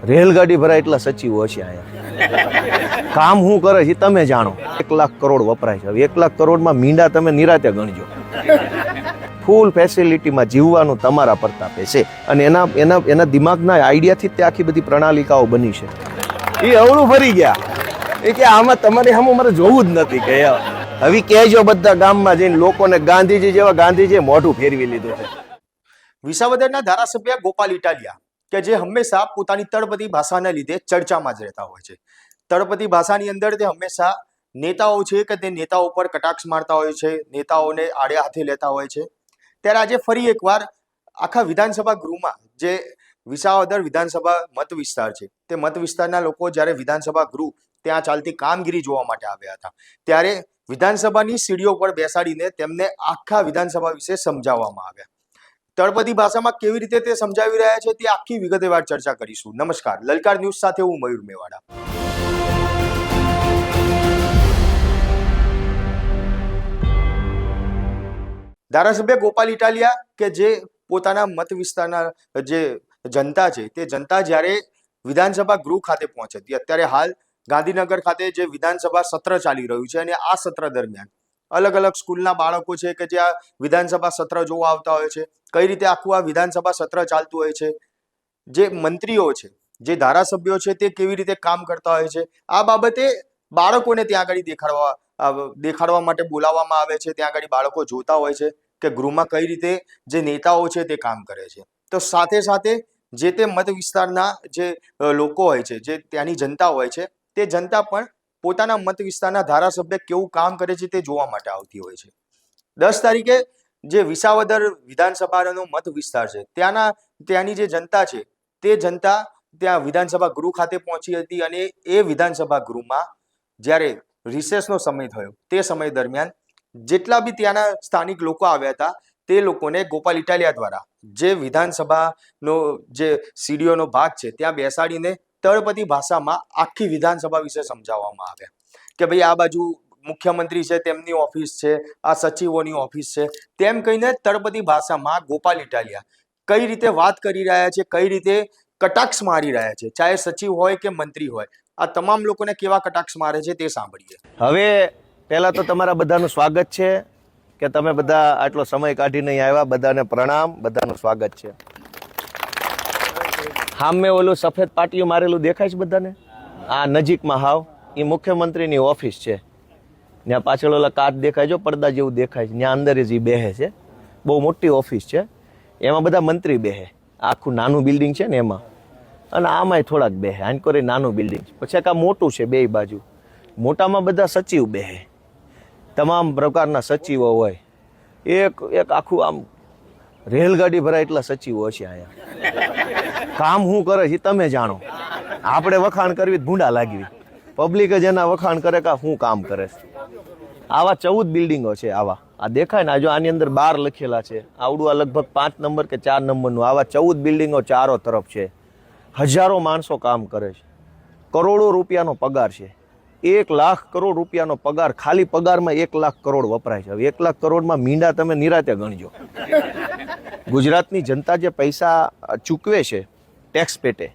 રેલગાડી ભરાય એટલા સચિવો હશે અહીંયા. કામ શું કરે છે તમે જાણો. 1 લાખ કરોડ વપરાય છે. હવે 1 લાખ કરોડમાં મીંડા તમે નિરાતે ગણજો. ફૂલ ફેસિલિટીમાં જીવવાનું તમારા પ્રતાપે છે અને એના દિમાગના આઈડિયાથી તે આખી બધી પ્રણાલિકાઓ બની છે. એ અવળું ભરી ગયા એ કે આમાં તમારે સામે મારે જોવું જ નથી કે હવે કહેજો બધા ગામમાં જઈને લોકોને ગાંધીજી જેવા ગાંધીજીએ મોઢું ફેરવી લીધું છે. વિસાવદરના ધારાસભ્ય ગોપાલ ઇટાલિયા કે જે હંમેશા પોતાની તળપદી ભાષાને લીધે ચર્ચામાં જ રહેતા હોય છે. તળપદી ભાષાની અંદર તે હંમેશા નેતાઓ છે કે તે નેતાઓ પર કટાક્ષ મારતા હોય છે, નેતાઓને આડે હાથે લેતા હોય છે. ત્યારે આજે ફરી એકવાર આખા વિધાનસભા ગૃહમાં જે વિસાવદર વિધાનસભા મત વિસ્તાર છે તે મત વિસ્તારના લોકો જ્યારે વિધાનસભા ગૃહ ત્યાં ચાલતી કામગીરી જોવા માટે આવ્યા હતા ત્યારે વિધાનસભાની સીડીઓ પર બેસાડીને તેમને આખા વિધાનસભા વિશે સમજાવવામાં આવ્યા. તળપદી ભાષામાં કેવી રીતે તે સમજાવી રહ્યા છે તે આખી વિગતવાર ચર્ચા કરીશું. નમસ્કાર, લલકાર ન્યૂઝ સાથે હું મયુર મેવાડા. ધારાસભ્ય ગોપાલ ઇટાલિયા કે જે પોતાના મત વિસ્તારના જે જનતા છે તે જનતા જ્યારે વિધાનસભા ગૃહ ખાતે પહોંચે હતી, અત્યારે હાલ ગાંધીનગર ખાતે જે વિધાનસભા સત્ર ચાલી રહ્યું છે અને આ સત્ર દરમિયાન અલગ અલગ સ્કૂલના બાળકો છે કે જે આ વિધાનસભા સત્ર જોવા આવતા હોય છે, કઈ રીતે આખું આ વિધાનસભા સત્ર ચાલતું હોય છે, જે મંત્રીઓ છે, જે ધારાસભ્યો છે તે કેવી રીતે કામ કરતા હોય છે, આ બાબતે બાળકોને ત્યાં આગળ દેખાડવા માટે બોલાવવામાં આવે છે. ત્યાં આગળ બાળકો જોતા હોય છે કે ગૃહમાં કઈ રીતે જે નેતાઓ છે તે કામ કરે છે. તો સાથે સાથે જે તે મત વિસ્તારના જે લોકો હોય છે, જે ત્યાંની જનતા હોય છે, તે જનતા પણ પોતાના મત વિસ્તારના ધારાસભ્ય કેવું કામ કરે છે તે જોવા માટે આવતી હોય છે. 10 તારીખે જે વિસાવદર વિધાનસભાનો મત વિસ્તાર છે ત્યાંની જે જનતા છે તે જનતા ત્યાં વિધાનસભા ગૃહ ખાતે પહોંચી હતી અને એ વિધાનસભા ગૃહમાં જ્યારે રિસેસનો સમય થયો તે સમય દરમિયાન જેટલા બી ત્યાંના સ્થાનિક લોકો આવ્યા હતા તે લોકોને ગોપાલ ઇટાલિયા દ્વારા જે વિધાનસભાનો જે સીડીઓનો ભાગ છે ત્યાં બેસાડીને તળપદી ભાષામાં આખી વિધાનસભા વિશે સમજાવવામાં આવ્યા કે ભાઈ આ બાજુ મુખ્યમંત્રી છે તેમની ઓફિસ છે, આ સચિવોની ઓફિસ છે, તેમ કહીને તળપદી ભાષામાં ગોપાલ ઇટાલિયા કઈ રીતે વાત કરી રહ્યા છે, કઈ રીતે કટાક્ષ મારી રહ્યા છે, ચાહે સચિવ હોય કે મંત્રી હોય, આ તમામ લોકોને કેવા કટાક્ષ મારે છે તે સાંભળીએ. હવે પહેલા તો તમારા બધાનું સ્વાગત છે કે તમે બધા આટલો સમય કાઢીને અહીં આવ્યા. બધાને પ્રણામ, બધાનું સ્વાગત છે. સામે ઓલું સફેદ પાટીયું મારેલું દેખાય છે બધાને? આ નજીકમાં હાવ એ મુખ્યમંત્રીની ઓફિસ છે. ત્યાં પાછળ ઓલા કાચ દેખાય છે, પડદા જેવું દેખાય છે, ત્યાં અંદર જ એ બેહે છે. બહુ મોટી ઓફિસ છે, એમાં બધા મંત્રી બેહે. આખું નાનું બિલ્ડિંગ છે ને એમાં, અને આમાંય થોડાક બેહે. આનકોરે નાનું બિલ્ડિંગ છે, પછી આ મોટું છે બે બાજુ. મોટામાં બધા સચિવ બેહે, તમામ પ્રકારના સચિવો હોય. એક આખું આમ રેલગાડી ભરાય એટલા સચિવો હશે અહીંયા. કામ શું કરે છે તમે જાણો. આપણે વખાણ કરવી ભૂંડા લાગવી, પબ્લિક જ એના વખાણ કરે કે શું કામ કરે છે. આવા 14 બિલ્ડિંગો છે. આ દેખાય ને, જો આની અંદર 12 લખેલા છે. આવડું આ લગભગ 5 નંબર કે 4 નંબરનું. આવા 14 બિલ્ડિંગો ચારો તરફ છે. હજારો માણસો કામ કરે છે. કરોડો રૂપિયાનો પગાર છે. 1 લાખ કરોડ રૂપિયાનો પગાર. ખાલી પગારમાં 1 લાખ કરોડ વપરાય છે. હવે 1 લાખ કરોડમાં મીંડા તમે નિરાતે ગણજો. ગુજરાતની જનતા જે પૈસા ચૂકવે છે ટેક્સ પેટે,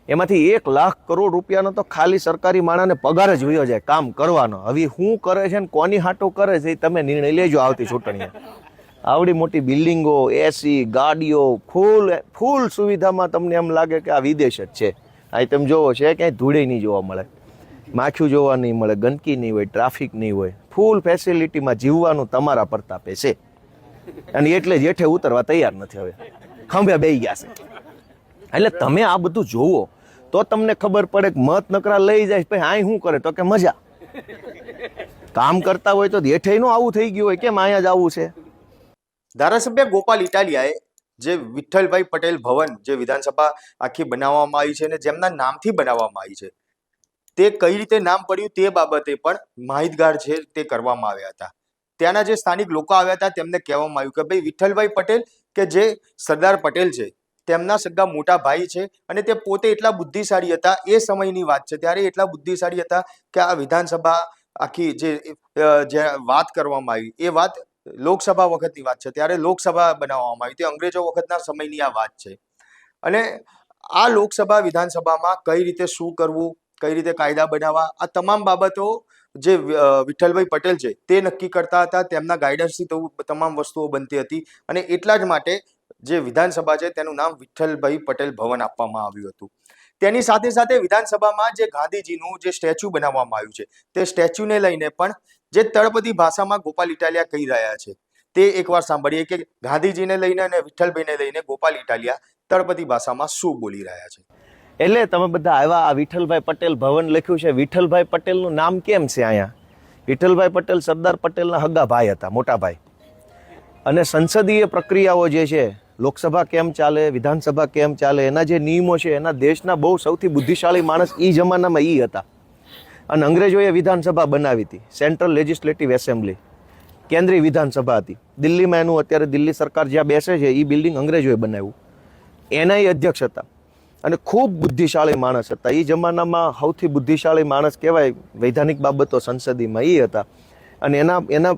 એમાંથી 1 લાખ કરોડ રૂપિયાનો તો ખાલી સરકારી માણસને પગાર જ વયો જાય કામ કરવાનો. હવે શું કરે છે ને કોની હાટો કરે છે એ તમે નિર્ણય લેજો આવતી ચૂંટણીએ. આવડી મોટી બિલ્ડિંગો, એસી, ગાડીઓ, ફૂલ સુવિધામાં તમને એમ લાગે કે આ વિદેશ જ છે. અહીં તમે જોવો છે ક્યાંય ધૂળે નહીં જોવા મળે, માખીઓ જોવા નહીં મળે, ગંદકી નહીં હોય, ટ્રાફિક નહીં હોય. ફૂલ ફેસિલિટીમાં જીવવાનું તમારા પ્રતાપે છે. અને એટલે જ હેઠે ઉતરવા તૈયાર નથી. હવે ખંભે બેસી ગયા છે. એટલે તમે આ બધું જોવો તો તમને ખબર પડે કે મત નકરા લઈ જાય પછી અહીં શું કરે તો કે મજા. કામ કરતા હોય તો હેઠે નો આવું થઈ ગયું હોય, કેમ અહીંયા જ આવું છે. ધારાસભ્ય ગોપાલ ઇટાલિયાએ જે વિઠ્ઠલભાઈ પટેલ ભવન જે વિધાનસભા આખી બનાવવામાં આવી છે અને જેમના નામથી બનાવવામાં આવી છે તે કઈ રીતે નામ પડ્યું તે બાબતે પણ માહિતગાર છે તે કરવામાં આવ્યા હતા. ત્યાંના જે સ્થાનિક લોકો આવ્યા હતા તેમને કહેવામાં આવ્યું કે ભાઈ વિઠ્ઠલભાઈ પટેલ કે જે સરદાર પટેલ છે તેમના સગા મોટા ભાઈ છે અને તે પોતે એટલા બુદ્ધિશાળી હતા. એ સમયની વાત છે ત્યારે એટલા બુદ્ધિશાળી હતા કે આ વિધાનસભા આખી જે વાત કરવામાં આવી એ વાત લોકસભા વખતની વાત છે. ત્યારે લોકસભા બનાવવામાં આવી તે અંગ્રેજો વખતના સમયની આ વાત છે. અને આ લોકસભા વિધાનસભામાં કઈ રીતે શું કરવું, કઈ રીતે કાયદા બનાવવા, આ તમામ બાબતો જે વિઠ્ઠલભાઈ પટેલ છે તે નક્કી કરતા હતા. તેમના ગાઈડન્સથી તો તમામ વસ્તુઓ બનતી હતી અને એટલા જ માટે જે વિધાનસભા છે તેનું નામ વિઠ્ઠલભાઈ પટેલ ભવન આપવામાં આવ્યું હતું. તેની સાથે સાથે વિધાનસભામાં જે ગાંધીજીનું જે સ્ટેચ્યુ બનાવવામાં આવ્યું છે તે સ્ટેચ્યુને લઈને પણ જે તળપદી ભાષામાં ગોપાલ ઇટાલિયા કહી રહ્યા છે તે એકવાર સાંભળીએ કે ગાંધીજીને લઈને અને વિઠ્ઠલભાઈને લઈને ગોપાલ ઇટાલિયા તળપદી ભાષામાં શું બોલી રહ્યા છે. એટલે તમે બધા આવ્યા, આ વિઠ્ઠલભાઈ પટેલ ભવન લખ્યું છે. વિઠ્ઠલભાઈ પટેલનું નામ કેમ છે અહીંયા? વિઠ્ઠલભાઈ પટેલ સરદાર પટેલના હગા ભાઈ હતા, મોટા ભાઈ. અને સંસદીય પ્રક્રિયાઓ જે છે, લોકસભા કેમ ચાલે, વિધાનસભા કેમ ચાલે, એના જે નિયમો છે, એના દેશના બહુ સૌથી બુદ્ધિશાળી માણસ એ જમાનામાં એ હતા. અને અંગ્રેજોએ વિધાનસભા બનાવી હતી, સેન્ટ્રલ લેજિસ્લેટિવ એસેમ્બલી, કેન્દ્રીય વિધાનસભા હતી દિલ્હીમાં. એનું અત્યારે દિલ્હી સરકાર જ્યાં બેસે છે એ બિલ્ડિંગ અંગ્રેજોએ બનાવ્યું. એના એ અધ્યક્ષ હતા અને ખૂબ બુદ્ધિશાળી માણસ હતા. એ જમાનામાં સૌથી બુદ્ધિશાળી માણસ કહેવાય વૈધાનિક બાબતો સંસદીમાં એ હતા. અને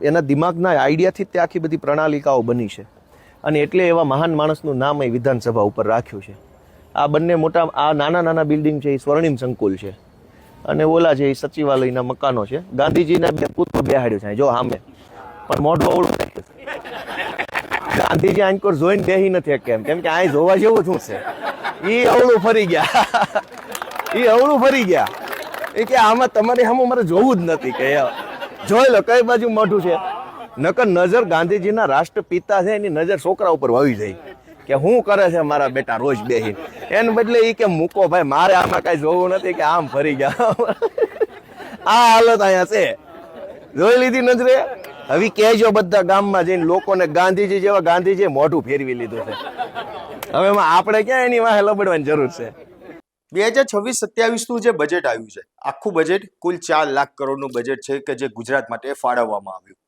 એના દિમાગના આઈડિયાથી તે આખી બધી પ્રણાલિકાઓ બની છે. અને એટલે એવા મહાન માણસનું નામ એ વિધાનસભા ઉપર રાખ્યું છે. આ બંને મોટા, આ નાના નાના બિલ્ડિંગ છે એ સ્વર્ણિમ સંકુલ છે અને ઓલા છે એ સચિવાલયના મકાનો છે. ગાંધીજીના બે પુત્ર બેહાડ્યો છે જો સામે, પણ મોઢું અવળું રાખ્યું છે. ગાંધીજી આંકોર જોઈને બેહી નથી કેમ કે આ જોવા જેવું શું છે. એ અવળું ફરી ગયા, એ કે આમાં તમારે સામે મારે જોવું જ નથી કે જોઈ લો કઈ બાજુ મોઢું છે. નકર નજર ગાંધીજીના રાષ્ટ્રપિતા છે એની નજર છોકરા ઉપર વળી જાય કે શું કરે છે મારા બેટા રોજ બેહી. એને બદલે એ કે મૂકો ભાઈ, મારે આમાં કઈ જોવું નથી કે આમ ફરી ગયા. આ હાલત અહીંયા છે, જોઈ લીધી નજરે. હવે કહેજો બધા ગામમાં જઈને લોકોને ગાંધીજી જેવા ગાંધીજી મોઢું ફેરવી લીધું છે. હવે એમાં આપણે ક્યાં એની વાહે લબડવાની જરૂર છે. 2026-27નું જે બજેટ આવ્યું છે, આખું બજેટ કુલ 4 લાખ કરોડનું બજેટ છે કે જે ગુજરાત માટે ફાળવવામાં આવ્યું.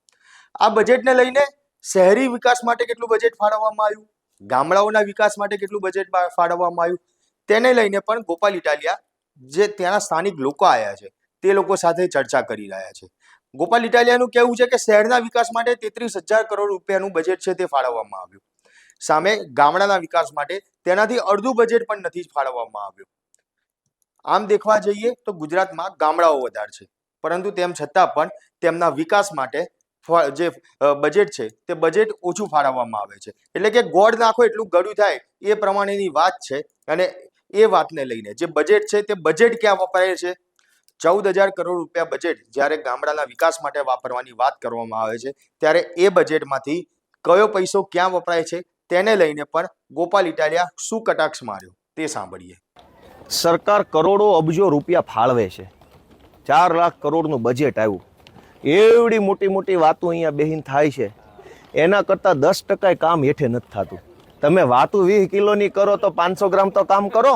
આ બજેટને લઈને શહેરી વિકાસ માટે કેટલું બજેટ ફાળવવામાં આવ્યું, ગામડાઓના વિકાસ માટે કેટલું બજેટ ફાળવવામાં આવ્યું, તેને લઈને પણ ગોપાલ ઇટાલિયા જે ત્યાંના સ્થાનિક લોકો આવ્યા છે તે લોકો સાથે ચર્ચા કરી રહ્યા છે. ગોપાલ ઇટાલિયાનું કહેવું છે કે શહેરના વિકાસ માટે 33,000 કરોડ રૂપિયાનું બજેટ છે તે ફાળવવામાં આવ્યું. સામે ગામડાના વિકાસ માટે તેનાથી અડધું બજેટ પણ નથી ફાળવવામાં આવ્યું. આમ દેખવા જઈએ તો ગુજરાતમાં ગામડાઓ વધારે છે, પરંતુ તેમ છતાં પણ તેમના વિકાસ માટે જે બજેટ છે તે બજેટ ઓછું ફાળવવામાં આવે છે. એટલે કે ગોળ નાખો એટલું ગળ્યું થાય એ પ્રમાણેની વાત છે. અને એ વાતને લઈને જે બજેટ છે તે બજેટ ક્યાં વપરાય છે, 14,000 કરોડ રૂપિયા બજેટ જ્યારે ગામડાના વિકાસ માટે વાપરવાની વાત કરવામાં આવે છે ત્યારે એ બજેટમાંથી કયો પૈસો ક્યાં વપરાય છે તેને લઈને પણ ગોપાલ ઇટાલિયા શું કટાક્ષ માર્યો તે સાંભળીએ. સરકાર કરોડો અબજો રૂપિયા ફાળવે છે. 4 લાખ કરોડનું બજેટ આવ્યું. એવડી મોટી મોટી વાતો અહીંયા બેહીન થાય છે, એના કરતાં 10% કામ હેઠે નથી થતું. તમે વાતું 20 કિલોની કરો તો 500 ગ્રામ તો કામ કરો.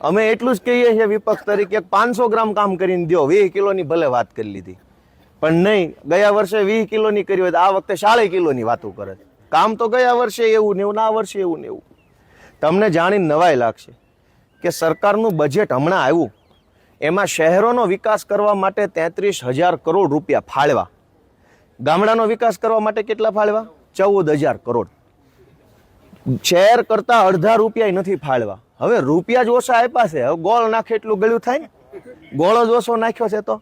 અમે એટલું જ કહીએ છીએ વિપક્ષ તરીકે 500 ગ્રામ કામ કરીને દો. 20 કિલોની ભલે વાત કરી લીધી, પણ નહીં. ગયા વર્ષે 20 કિલોની કરી હોય તો આ વખતે 40 કિલોની વાતો કરે. કામ તો ગયા વર્ષે એવું ને એવું, આ વર્ષે એવું ને એવું. તમને જાણીને નવાઈ લાગશે કે સરકારનું બજેટ હમણાં આવ્યું, એમાં શહેરોનો વિકાસ કરવા માટે 33,000 કરોડ રૂપિયા ફાળવા. ગામડાનો વિકાસ કરવા માટે કેટલા ફાળવા? 14,000 કરોડ. શહેર કરતા અડધા રૂપિયા નથી ફાળવા. હવે રૂપિયા જ ઓછા આપ્યા છે. હવે ગોળ નાખે એટલું ગળ્યું થાય ને. ગોળ જ ઓછો નાખ્યો છે તો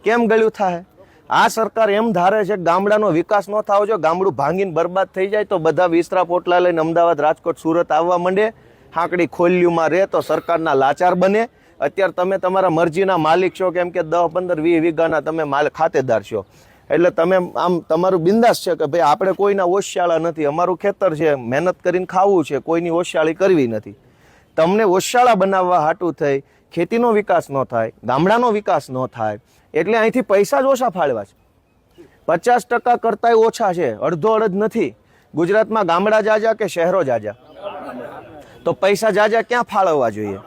કેમ ગળ્યું થાય? આ સરકાર એમ ધારે છે કે ગામડાનો વિકાસ ન થાવો જો, ગામડું ભાંગીને બરબાદ થઈ જાય તો બધા વિસ્તરા પોટલા લઈને અમદાવાદ, રાજકોટ, સુરત આવવા માંડે. હાંકડી ખોલ્યુંમાં રહે તો સરકારના લાચાર બને. અત્યારે તમે તમારા મરજીના માલિક છો, કેમ કે 10, 15, 20 વીઘાના તમે ખાતેદાર છો. એટલે તમે આમ તમારું બિંદાસ છે કે ભાઈ આપણે કોઈના ઓશિયાળા નથી, અમારું ખેતર છે, મહેનત કરીને ખાવું છે, કોઈની ઓશિયાળી કરવી નથી. તમને ઓશિયાળા બનાવવા હાટું થઈ ખેતીનો વિકાસ ન થાય, ગામડાનો વિકાસ ન થાય, એટલે અહીંથી પૈસા જ ઓછા ફાળવા છે. 50% કરતાંય ઓછા છે, અડધો અડધ નથી. ગુજરાતમાં ગામડા જાજા કે શહેરો જાજા? તો પૈસા જાજા ક્યાં ફાળવવા જોઈએ?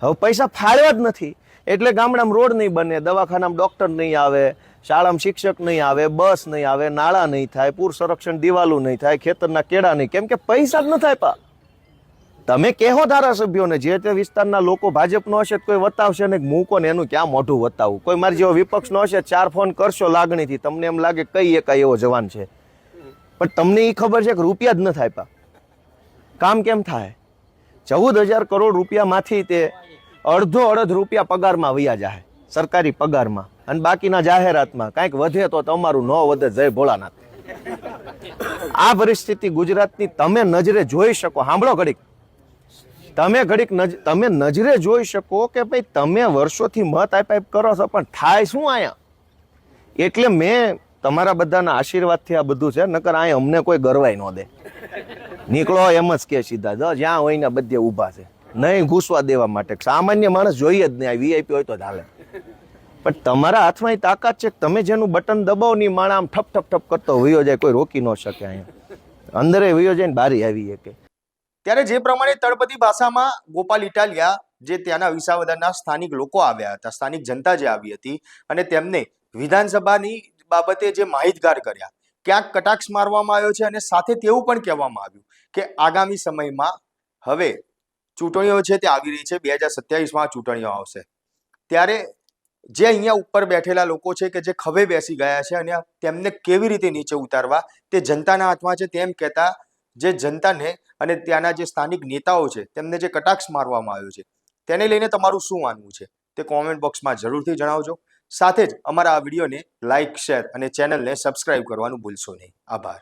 હવે પૈસા ફાળવા જ નથી, એટલે ગામડામાં રોડ નહીં બને, દવાખાનામાં ડોક્ટર નહીં આવે, શાળામાં શિક્ષક નહીં આવે, બસ નહીં આવે, નાળા નહીં થાય, પૂર સંરક્ષણ દિવાલું નહીં થાય, ખેતરના કેળા નહીં, કેમ કે પૈસા જ નથી આપ્યા. તમે કહેવો ધારાસભ્યોને, જે તે વિસ્તારના લોકો ભાજપનો હશે કોઈ વતાવશે ને મૂકો ને એનું ક્યાં મોઢું વતાવવું. કોઈ મારી જેવો વિપક્ષનો હશે 4 ફોન કરશો લાગણીથી, તમને એમ લાગે કઈ એકાય એવો જવાન છે, પણ તમને એ ખબર છે કે રૂપિયા જ નથી આપ્યા. કામ કેમ થાય? 14,000 કરોડ રૂપિયામાંથી તે અડધ રૂપિયા પગારમાં વયા જાય, સરકારી પગારમાં, અને બાકીના જાહેરાતમાં. કાંઈક વધે તો તમારું, ન વધે જય ભોળાનાથ. આ પરિસ્થિતિ ગુજરાતની તમે નજરે જોઈ શકો. સાંભળો ઘડીક, તમે નજરે જોઈ શકો કે ભાઈ તમે વર્ષોથી મત આપ કરો છો, પણ થાય શું અહીંયા? એટલે મેં તમારા બધાના આશીર્વાદથી આ બધું છે, નકર અહીંયા અમને કોઈ ગરવાય ન દે. નીકળો એમ જ કે સીધા, જ્યાં હોય ને બધે ઊભા છે, નહીં ઘૂસવા દેવા માટે. સામાન્ય માણસ જોઈએ જ નહીં, આ વીઆઈપી હોય તો ચાલે. પણ તમારા હાથમાં તાકાત છે, તમે જેનું બટન દબાવો ની માણા આમ ઠપ ઠપ ઠપ કરતો વયો જાય, કોઈ રોકી ન શકે. અહીંયા અંદરે વયો જાય ને બારી આવી શકે. ત્યારે જે પ્રમાણે તળપદી ભાષામાં ગોપાલ ઇટાલિયા, જે ત્યાંના વિસાવદરના સ્થાનિક લોકો આવ્યા હતા, સ્થાનિક જનતા જે આવી હતી, અને તેમને વિધાનસભાની બાબતે જે માહિતગાર કર્યા, ક્યાંક કટાક્ષ મારવામાં આવ્યો છે, અને સાથે તેવું પણ કહેવામાં આવ્યું કે આગામી સમયમાં હવે ચૂંટણીઓ છે તે આવી રહી છે, 2027માં ચૂંટણીઓ આવશે. ત્યારે જે અહીંયા ઉપર બેઠેલા લોકો છે કે જે ખભે બેસી ગયા છે, અને તેમને કેવી રીતે નીચે ઉતારવા તે જનતાના હાથમાં છે, તેમ કહેતા જે જનતાને અને ત્યાંના જે સ્થાનિક નેતાઓ છે તેમને જે કટાક્ષ મારવામાં આવ્યો છે, તેને લઈને તમારું શું માનવું છે તે કોમેન્ટ બોક્સમાં જરૂરથી જણાવજો. સાથે જ અમારા આ વિડીયોને લાઇક, શેર અને ચેનલને સબસ્ક્રાઇબ કરવાનું ભૂલશો નહીં. આભાર.